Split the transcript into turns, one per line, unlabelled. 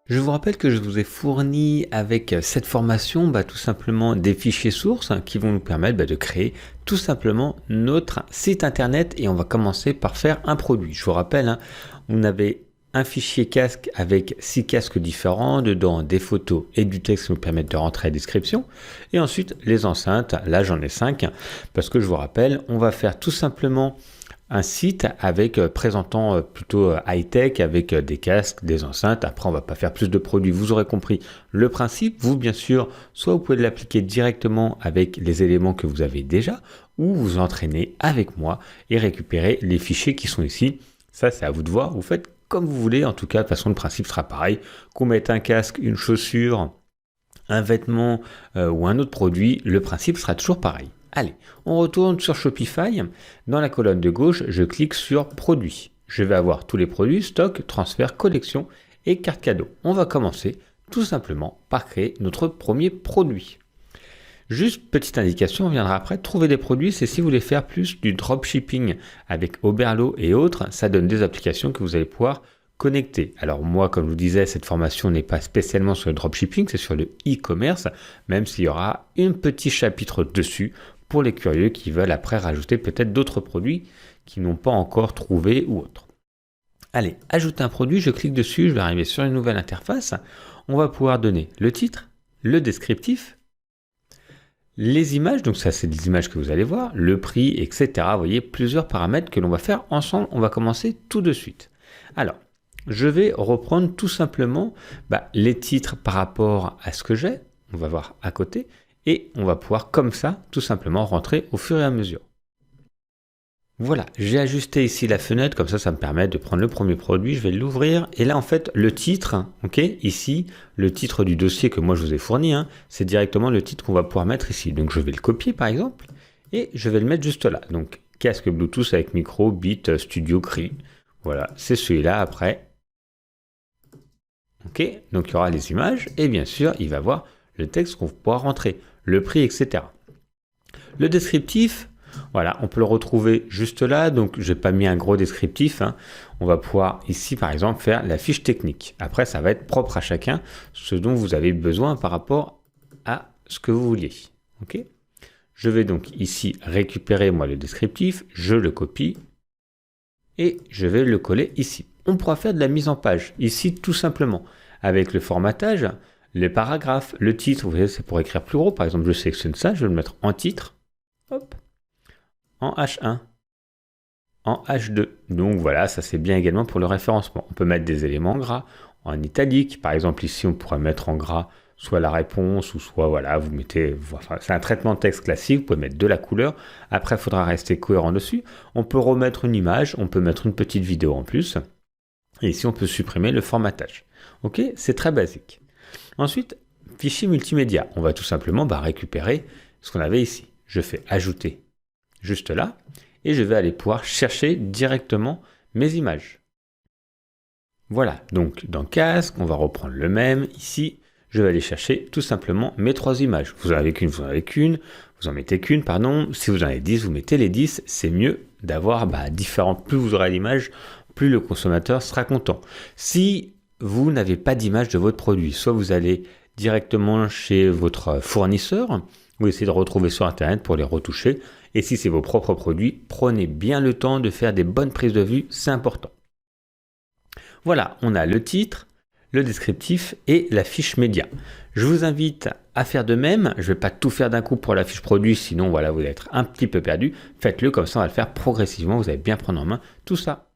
Je vous rappelle que je vous ai fourni avec cette formation tout simplement des fichiers sources qui vont nous permettre de créer tout simplement notre site internet et on va commencer par faire un produit. Je vous rappelle, on avait un fichier casque avec 6 casques différents, dedans des photos et du texte qui nous permettent de rentrer la description et ensuite les enceintes, là j'en ai 5 parce que je vous rappelle, on va faire tout simplement un site avec présentant plutôt high-tech avec des casques, des enceintes. Après, on va pas faire plus de produits. Vous aurez compris le principe. Vous, bien sûr, soit vous pouvez l'appliquer directement avec les éléments que vous avez déjà, ou vous entraînez avec moi et récupérer les fichiers qui sont ici. Ça, c'est à vous de voir. Vous faites comme vous voulez. En tout cas, de toute façon, le principe sera pareil. Qu'on mette un casque, une chaussure, un vêtement ou un autre produit, le principe sera toujours pareil. Allez, on retourne sur Shopify. Dans la colonne de gauche, je clique sur Produits. Je vais avoir tous les produits, stock, transfert, collection et carte cadeau. On va commencer tout simplement par créer notre premier produit. Juste petite indication, on viendra après. Trouver des produits, c'est si vous voulez faire plus du dropshipping avec Oberlo et autres, ça donne des applications que vous allez pouvoir connecter. Alors moi, comme je vous disais, cette formation n'est pas spécialement sur le dropshipping, c'est sur le e-commerce, même s'il y aura un petit chapitre dessus pour les curieux qui veulent après rajouter peut-être d'autres produits qu'ils n'ont pas encore trouvé ou autre. Allez, ajouter un produit, je clique dessus, je vais arriver sur une nouvelle interface. On va pouvoir donner le titre, le descriptif, les images, donc ça c'est des images que vous allez voir, le prix, etc. Vous voyez, plusieurs paramètres que l'on va faire ensemble. On va commencer tout de suite. Alors, je vais reprendre tout simplement les titres par rapport à ce que j'ai. On va voir à côté. Et on va pouvoir comme ça, tout simplement, rentrer au fur et à mesure. Voilà, j'ai ajusté ici la fenêtre, comme ça me permet de prendre le premier produit, je vais l'ouvrir. Et là, en fait, le titre, ok, ici, le titre du dossier que moi je vous ai fourni, c'est directement le titre qu'on va pouvoir mettre ici. Donc je vais le copier par exemple, et je vais le mettre juste là. Donc casque Bluetooth avec micro, Beat Studio Cri. Voilà, c'est celui-là après. Ok, donc il y aura les images, et bien sûr, il va voir le texte qu'on pourra rentrer, le prix, etc. Le descriptif, voilà, on peut le retrouver juste là, donc je n'ai pas mis un gros descriptif. On va pouvoir ici, par exemple, faire la fiche technique. Après, ça va être propre à chacun, ce dont vous avez besoin par rapport à ce que vous vouliez. Ok, je vais donc ici récupérer moi le descriptif, je le copie et je vais le coller ici. On pourra faire de la mise en page, ici tout simplement, avec le formatage, les paragraphes, le titre, vous voyez, c'est pour écrire plus gros. Par exemple, je sélectionne ça, je vais le mettre en titre, hop, en H1, en H2. Donc voilà, ça c'est bien également pour le référencement. On peut mettre des éléments gras, en italique. Par exemple, ici, on pourrait mettre en gras soit la réponse, ou soit, voilà, vous mettez, enfin, c'est un traitement de texte classique, vous pouvez mettre de la couleur. Après, il faudra rester cohérent dessus. On peut remettre une image, on peut mettre une petite vidéo en plus. Et ici, on peut supprimer le formatage. Ok, c'est très basique. Ensuite, fichier multimédia. On va tout simplement récupérer ce qu'on avait ici. Je fais ajouter juste là et je vais aller pouvoir chercher directement mes images. Voilà, donc dans casque, on va reprendre le même. Ici, je vais aller chercher tout simplement mes 3 images. Vous en avez qu'une, vous en avez qu'une. Vous en mettez qu'une, pardon. Si vous en avez 10, vous mettez les 10. C'est mieux d'avoir différentes. Plus vous aurez d'images, plus le consommateur sera content. Si vous n'avez pas d'image de votre produit, soit vous allez directement chez votre fournisseur, vous essayez de retrouver sur Internet pour les retoucher. Et si c'est vos propres produits, prenez bien le temps de faire des bonnes prises de vue, c'est important. Voilà, on a le titre, le descriptif et la fiche média. Je vous invite à faire de même. Je ne vais pas tout faire d'un coup pour la fiche produit, sinon voilà, vous allez être un petit peu perdu. Faites-le comme ça, on va le faire progressivement. Vous allez bien prendre en main tout ça.